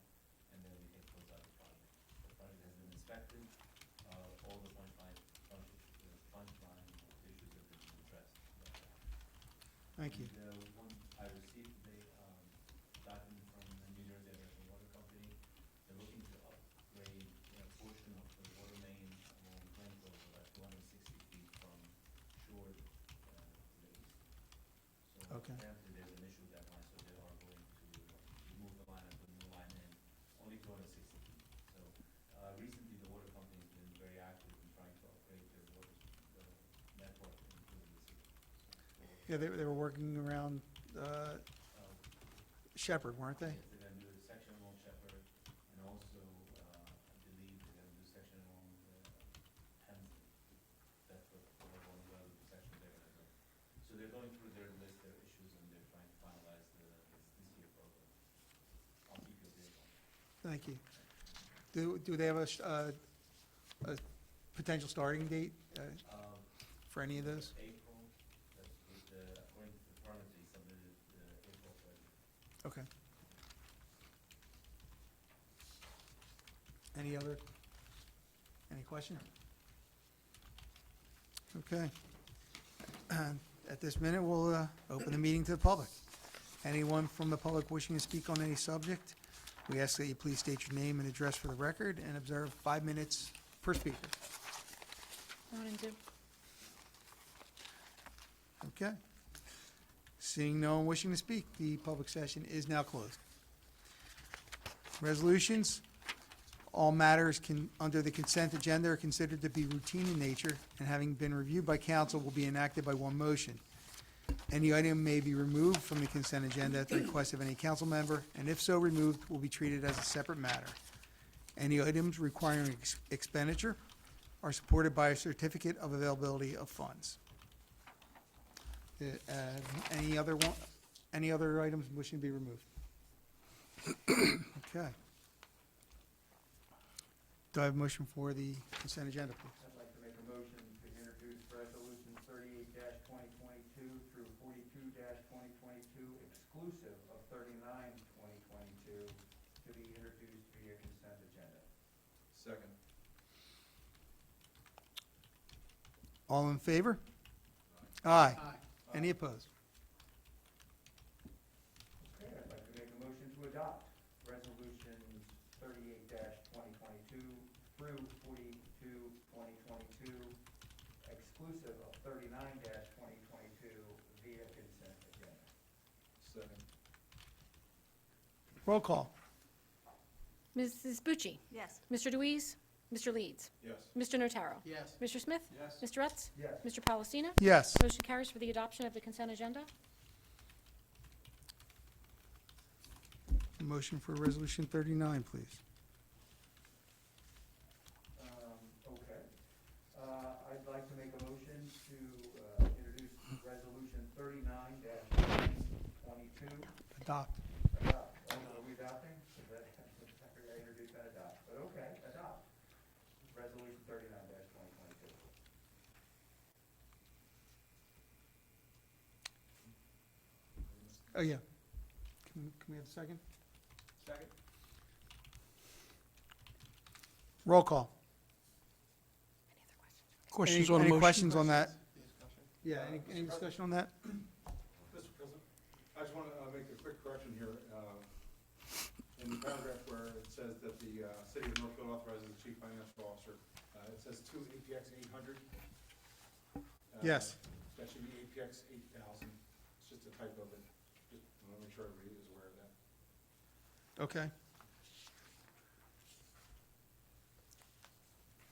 and then we can close out the project. The project has been inspected, all the punch line issues have been addressed. Thank you. And, I received the, document from the New Jersey American Water Company. They're looking to upgrade a portion of the water main along Glencoe, about 260 feet from shore, to the east. So Okay. apparently there's an issue with that line, so they are going to remove the line and put a new line in, only 260 feet. So, recently the water company's been very active in trying to upgrade their water, network, including the city. Yeah, they were working around Shepherd, weren't they? Yes, they're gonna do a section along Shepherd, and also, I believe they're gonna do a section along, Hemsley. That's what, one of the other sections they're gonna do. So they're going through their list, their issues, and they're trying to finalize this year program. I'll keep you updated on it. Thank you. Do they have a potential starting date for any of those? April, that's with the, according to the permit, they submitted the April budget. Okay. Any questions? Okay. At this minute, we'll open the meeting to the public. Anyone from the public wishing to speak on any subject, we ask that you please state your name and address for the record and observe 5 minutes per speaker. Morning, Sue. Okay. Seeing no one wishing to speak, the public session is now closed. Resolutions. All matters under the consent agenda are considered to be routine in nature, and having been reviewed by council will be enacted by one motion. Any item may be removed from the consent agenda at the request of any council member, and if so removed, will be treated as a separate matter. Any items requiring expenditure are supported by a certificate of availability of funds. Any other items wishing to be removed? Okay. Do I have a motion for the consent agenda, please? I'd like to make a motion to introduce resolution 38-2022 through 42-2022, exclusive of 39-2022, to be introduced via consent agenda. Second. All in favor? Aye. Any opposed? Okay, I'd like to make a motion to adopt resolutions 38-2022 through 42-2022, exclusive of 39-2022, via consent agenda. Second. Roll call. Mrs. Bucci? Yes. Mr. Deweese? Mr. Leeds? Yes. Mr. Notaro? Yes. Mr. Smith? Yes. Mr. Rutz? Yes. Mr. Palestina? Yes. Motion carries for the adoption of the consent agenda. Motion for resolution 39, please. Okay. I'd like to make a motion to introduce resolution 39-2022. Adopt. Adopt. Are we adopting? Is that, I introduced that adopt, but okay, adopt. Resolution 39-2022. Oh, yeah. Can we have a second? Second. Roll call. Questions on the Any motion? questions on that? Yeah, any discussion on that? Mr. President, I just want to make a quick correction here. In the paragraph where it says that the city of Northfield authorizes the chief financial officer, it says 2 APX 800. Yes. That should be APX 8,000. It's just a typo, but just want to make sure everybody is aware of that. Okay.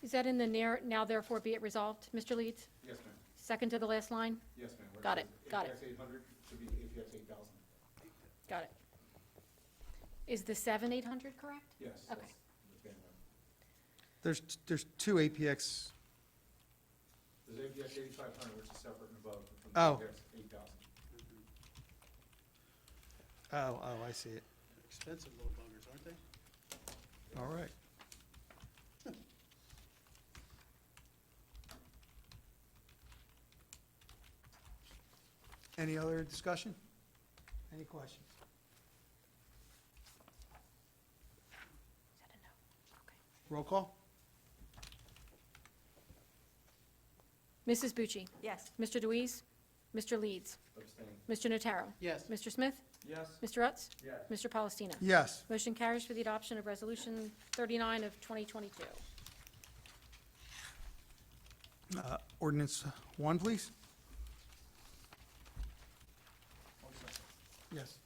Is that in the now therefore be it resolved, Mr. Leeds? Yes, ma'am. Second to the last line? Yes, ma'am. Where Got it, says got it. APX 800 should be APX 8,000. Got it. Is the 800 correct? Yes. Okay. that's the bandwidth. There's two APX. There's APX 8,500, which is separate and above from Oh. APX 8,000. Oh, I see it. Expensive little buggers, aren't they? All right. Any other discussion? Any questions? Roll call? Mrs. Bucci? Yes. Mr. Deweese? Mr. Leeds? Abstain. Mr. Notaro? Yes. Mr. Smith? Yes. Mr. Utz? Yes. Mr. Palestina? Yes. Motion carries for the adoption of Resolution 39 of 2022. Ordinance 1, please? One second. Yes.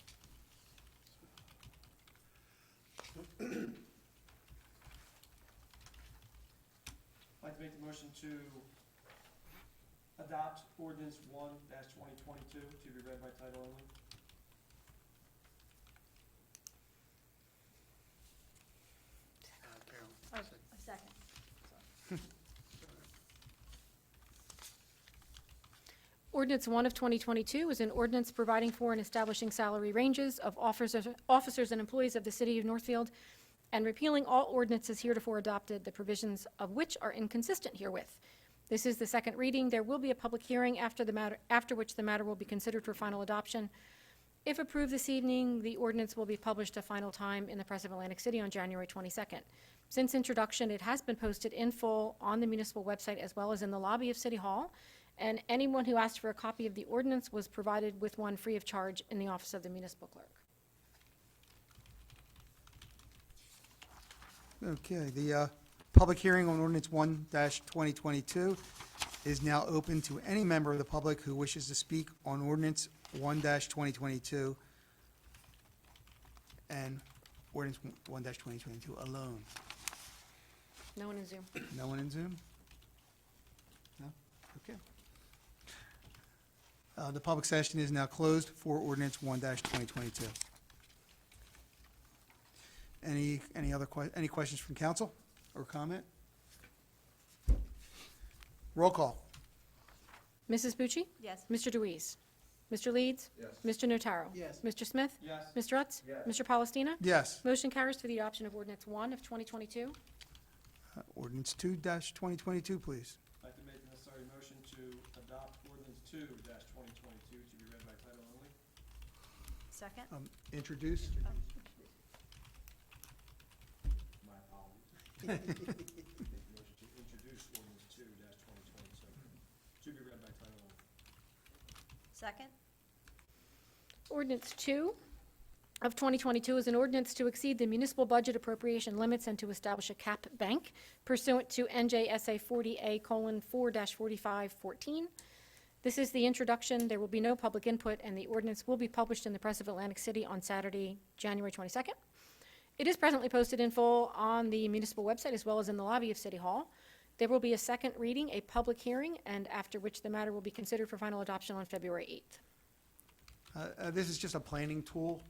I'd like to make the motion to adopt ordinance 1-2022 to be read by title only. Carol. Oh, a second. Ordinance 1 of 2022 is an ordinance providing for and establishing salary ranges of officers and employees of the city of Northfield and repealing all ordinances heretofore adopted, the provisions of which are inconsistent herewith. This is the second reading. There will be a public hearing after which the matter will be considered for final adoption. If approved this evening, the ordinance will be published a final time in the Press of Atlantic City on January 22nd. Since introduction, it has been posted in full on the municipal website as well as in the lobby of City Hall, and anyone who asked for a copy of the ordinance was provided with one free of charge in the office of the municipal clerk. Okay, the public hearing on ordinance 1-2022 is now open to any member of the public who wishes to speak on ordinance 1-2022 and ordinance 1-2022 alone. No one in Zoom. No one in Zoom? No? Okay. The public session is now closed for ordinance 1-2022. Any questions from council or comment? Roll call. Mrs. Bucci? Yes. Mr. Deweese? Mr. Leeds? Yes. Mr. Notaro? Yes. Mr. Smith? Yes. Mr. Utz? Yes. Mr. Palestina? Yes. Motion carries for the adoption of ordinance 1 of 2022. Ordinance 2-2022, please. I'd like to make the necessary motion to adopt ordinance 2-2022 to be read by title only. Second? Introduce. My apologies. Make the motion to introduce ordinance 2-2022 to be read by title only. Second? Ordinance 2 of 2022 is an ordinance to exceed the municipal budget appropriation limits and to establish a cap bank pursuant to NJSA 40A:4-4514. This is the introduction. There will be no public input, and the ordinance will be published in the Press of Atlantic City on Saturday, January 22nd. It is presently posted in full on the municipal website as well as in the lobby of City Hall. There will be a second reading, a public hearing, and after which the matter will be considered for final adoption on February 8th. This is just a planning tool.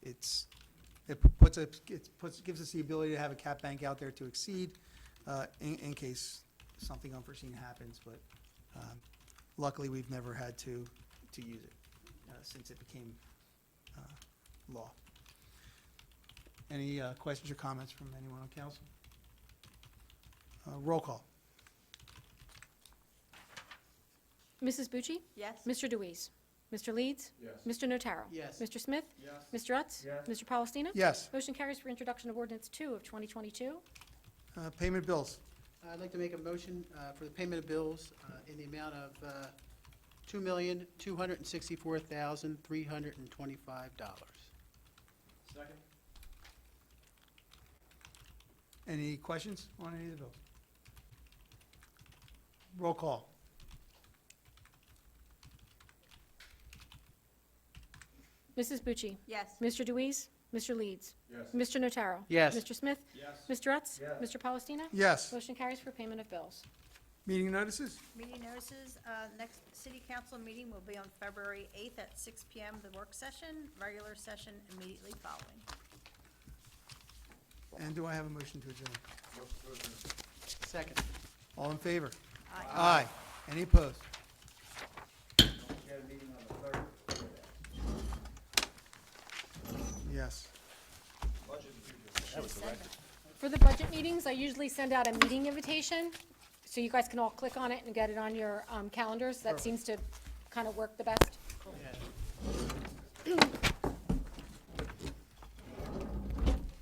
It gives us the ability to have a cap bank out there to exceed in case something unforeseen happens, but luckily, we've never had to use it since it became law. Any questions or comments from anyone on council? Roll call. Mrs. Bucci? Yes. Mr. Deweese? Mr. Leeds? Yes. Mr. Notaro? Yes. Mr. Smith? Yes. Mr. Utz? Yes. Mr. Palestina? Yes. Motion carries for introduction of ordinance 2 of 2022. Payment bills. I'd like to make a motion for the payment of bills in the amount of $2,264,325. Second? Any questions on any of the bills? Roll call. Mrs. Bucci? Yes. Mr. Deweese? Mr. Leeds? Yes. Mr. Notaro? Yes. Mr. Smith? Yes. Mr. Utz? Yes. Mr. Palestina? Yes. Motion carries for payment of bills. Meeting notices? Meeting notices, next city council meeting will be on February 8th at 6 PM, the work session, regular session immediately following. And do I have a motion to adjourn? Motion to adjourn. Second. All in favor? Aye. Aye. Any opposed? Don't forget a meeting on the 3rd. Yes. For the budget meetings, I usually send out a meeting invitation, so you guys can all click on it and get it on your calendars. That seems to kind of work the best.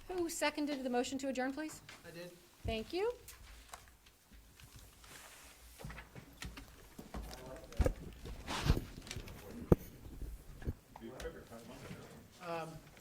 Who seconded the motion to adjourn, please? I did. Thank you.